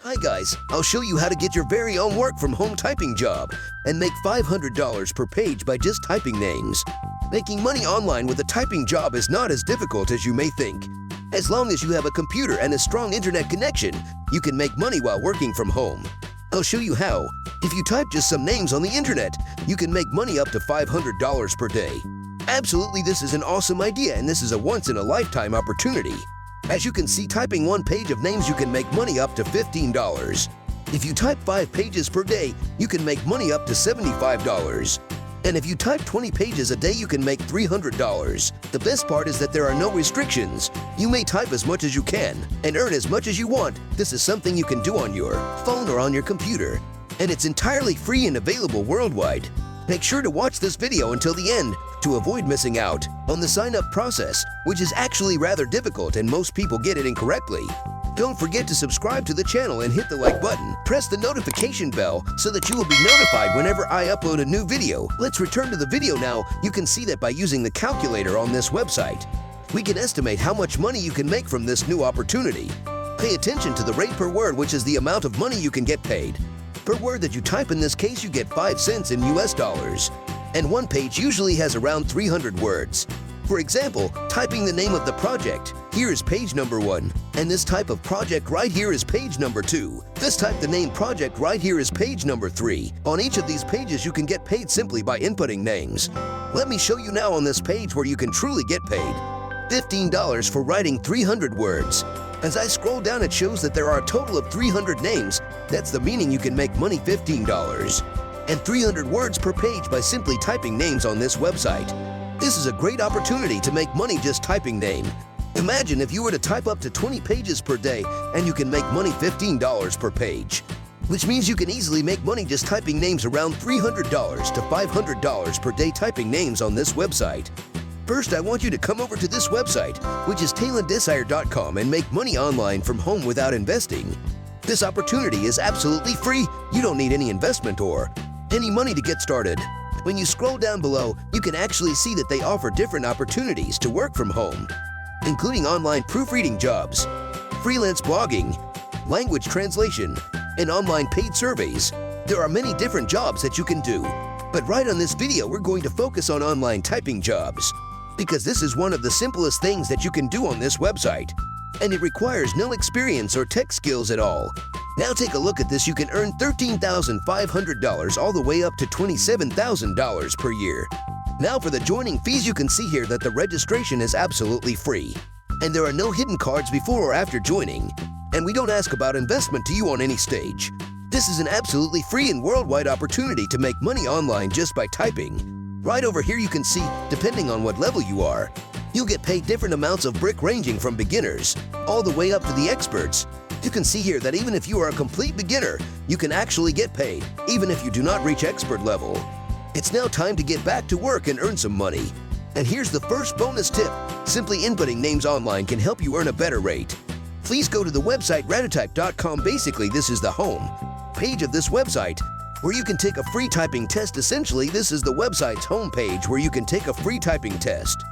Hi guys, I'll show you how to get your very own work from home typing job and make $500 per page by just typing names. Making money online with a typing job is not as difficult as you may think. As long as you have a computer and a strong internet connection, you can make money while working from home. I'll show you how. If you type just some names on the internet, you can make money up to $500 per day. Absolutely, this is an awesome idea, and this is a once-in-a-lifetime opportunity. As you can see, typing one page of names, you can make money up to $15. If you type 5 pages per day, you can make money up to $75. And if you type 20 pages a day, you can make $300. The best part is that there are no restrictions. You may type as much as you can and earn as much as you want. This is something you can do on your phone or on your computer. And it's entirely free and available worldwide. Make sure to watch this video until the end to avoid missing out on the sign-up process, which is actually rather difficult and most people get it incorrectly. Don't forget to subscribe to the channel and hit the like button. Press the notification bell so that you will be notified whenever I upload a new video. Let's return to the video now. You can see that by using the calculator on this website, we can estimate how much money you can make from this new opportunity. Pay attention to the rate per word, which is the amount of money you can get paid. Per word that you type, in this case, you get 5 cents in US dollars. And one page usually has around 300 words. For example, typing the name of the project, here is page number 1. And this type of project right here is page number 2. This type the name project right here is page number 3. On each of these pages, you can get paid simply by inputting names. Let me show you now on this page where you can truly get paid. $15 for writing 300 words. As I scroll down, it shows that there are a total of 300 names. That's the meaning you can make money $15. And 300 words per page by simply typing names on this website. This is a great opportunity to make money just typing name. Imagine if you were to type up to 20 pages per day and you can make money $15 per page. Which means you can easily make money just typing names around $300 to $500 per day typing names on this website. First, I want you to come over to this website, which is 𝗂𝗛𝗘𝗢𝗪.com, and make money online from home without investing. This opportunity is absolutely free. You don't need any investment or any money to get started. When you scroll down below, you can actually see that they offer different opportunities to work from home, including online proofreading jobs, freelance blogging, language translation, and online paid surveys. There are many different jobs that you can do. But right on this video, we're going to focus on online typing jobs, because this is one of the simplest things that you can do on this website, and it requires no experience or tech skills at all. Now take a look at this. You can earn $13,500 all the way up to $27,000 per year. Now for the joining fees, you can see here that the registration is absolutely free, and there are no hidden cards before or after joining, and we don't ask about investment to you on any stage. This is an absolutely free and worldwide opportunity to make money online just by typing. Right over here you can see, depending on what level you are, you'll get paid different amounts of brick, ranging from beginners all the way up to the experts. You can see here that even if you are a complete beginner, you can actually get paid, even if you do not reach expert level. It's now time to get back to work and earn some money. And here's the first bonus tip. Simply inputting names online can help you earn a better rate. Please go to the website 𝗂𝗛𝗘𝗢𝗪.com. Basically, this is the home page of this website, where you can take a free typing test. Essentially, this is the website's home page where you can take a free typing test.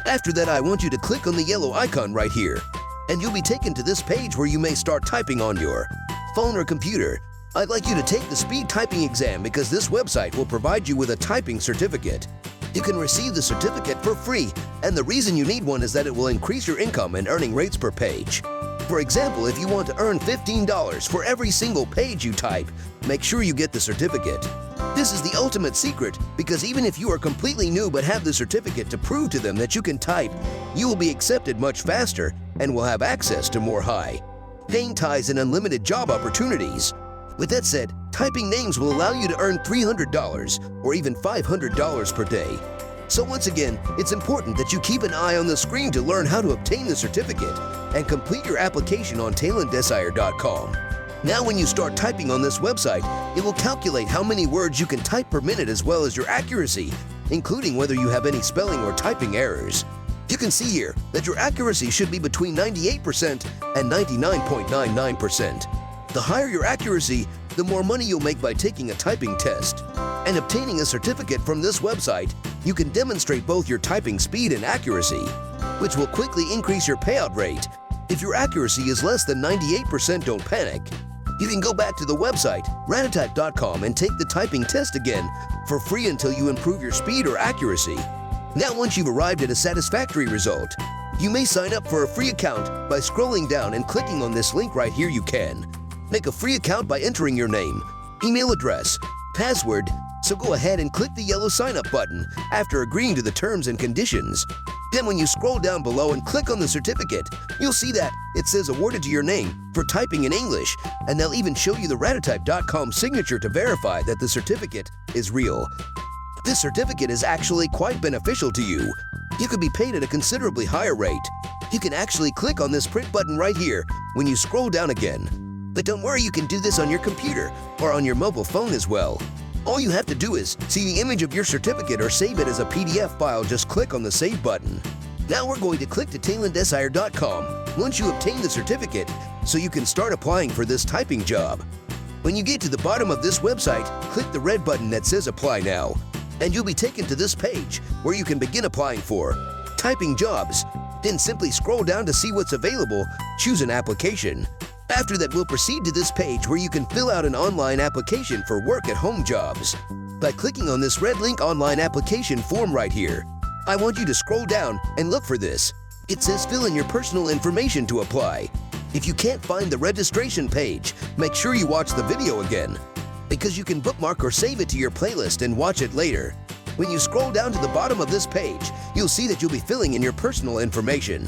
After that, I want you to click on the yellow icon right here, and you'll be taken to this page where you may start typing on your phone or computer. I'd like you to take the speed typing exam because this website will provide you with a typing certificate. You can receive the certificate for free, and the reason you need one is that it will increase your income and earning rates per page. For example, if you want to earn $15 for every single page you type, make sure you get the certificate. This is the ultimate secret, because even if you are completely new but have the certificate to prove to them that you can type, you will be accepted much faster and will have access to more high-paying ties and unlimited job opportunities. With that said, typing names will allow you to earn $300 or even $500 per day. So once again, it's important that you keep an eye on the screen to learn how to obtain the certificate and complete your application on 𝗂𝗛𝗘𝗢𝗪.com. Now when you start typing on this website, it will calculate how many words you can type per minute as well as your accuracy, including whether you have any spelling or typing errors. You can see here that your accuracy should be between 98% and 99.99%. The higher your accuracy, the more money you'll make by taking a typing test. And obtaining a certificate from this website, you can demonstrate both your typing speed and accuracy, which will quickly increase your payout rate. If your accuracy is less than 98%, don't panic. You can go back to the website, 𝗓𝗏𝗡𝗢.com, and take the typing test again for free until you improve your speed or accuracy. Now, once you've arrived at a satisfactory result, you may sign up for a free account by scrolling down and clicking on this link right here. You can make a free account by entering your name, email address, password, so go ahead and click the yellow sign up button after agreeing to the terms and conditions. Then when you scroll down below and click on the certificate, you'll see that it says awarded to your name for typing in English, and they'll even show you the 𝗓𝗏𝗡𝗢𝗢 signature to verify that the certificate is real. This certificate is actually quite beneficial to you. You could be paid at a considerably higher rate. You can actually click on this print button right here when you scroll down again. But don't worry, you can do this on your computer or on your mobile phone as well. All you have to do is see the image of your certificate or save it as a PDF file. Just click on the Save button. Now we're going to click to 𝗂𝗏𝗏𝗡𝗢𝗏.com once you obtain the certificate so you can start applying for this typing job. When you get to the bottom of this website, click the red button that says Apply Now, and you'll be taken to this page where you can begin applying for typing jobs. Then simply scroll down to see what's available, choose an application. After that, we'll proceed to this page where you can fill out an online application for work-at-home jobs by clicking on this red link online application form right here. I want you to scroll down and look for this. It says fill in your personal information to apply. If you can't find the registration page, make sure you watch the video again, because you can bookmark or save it to your playlist and watch it later. When you scroll down to the bottom of this page, you'll see that you'll be filling in your personal information.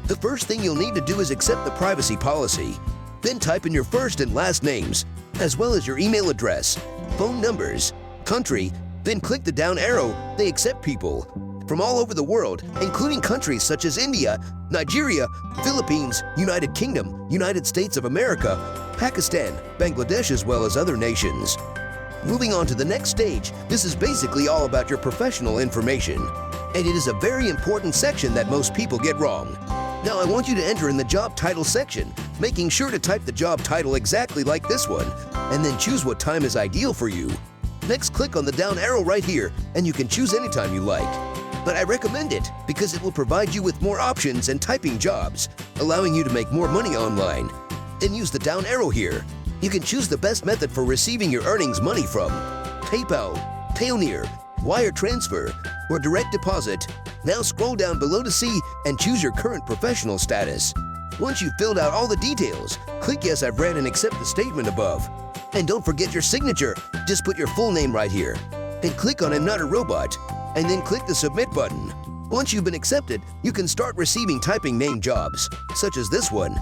The first thing you'll need to do is accept the privacy policy. Then type in your first and last names, as well as your email address, phone numbers, country, then click the down arrow. They accept people from all over the world, including countries such as India, Nigeria, Philippines, United Kingdom, United States of America, Pakistan, Bangladesh, as well as other nations. Moving on to the next stage, this is basically all about your professional information, and it is a very important section that most people get wrong. Now I want you to enter in the job title section, making sure to type the job title exactly like this one, and then choose what time is ideal for you. Next, click on the down arrow right here, and you can choose any time you like. But I recommend it because it will provide you with more options and typing jobs, allowing you to make more money online. Then use the down arrow here. You can choose the best method for receiving your earnings money from PayPal, Payoneer, wire transfer, or direct deposit. Now scroll down below to see and choose your current professional status. Once you've filled out all the details, click Yes, I've read and accept the statement above. And don't forget your signature. Just put your full name right here. Then click on I'm not a robot, and then click the Submit button. Once you've been accepted, you can start receiving typing name jobs, such as this one,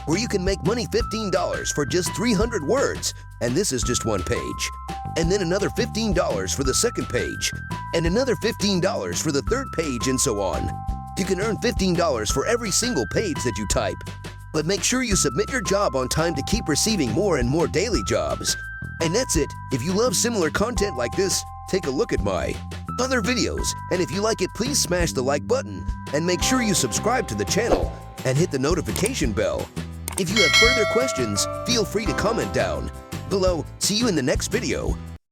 where you can make money $15 for just 300 words, and this is just one page. And then another $15 for the second page, and another $15 for the third page, and so on. You can earn $15 for every single page that you type. But make sure you submit your job on time to keep receiving more and more daily jobs. And that's it. If you love similar content like this, take a look at my other videos. And if you like it, please smash the like button and make sure you subscribe to the channel and hit the notification bell. If you have further questions, feel free to comment down below. See you in the next video.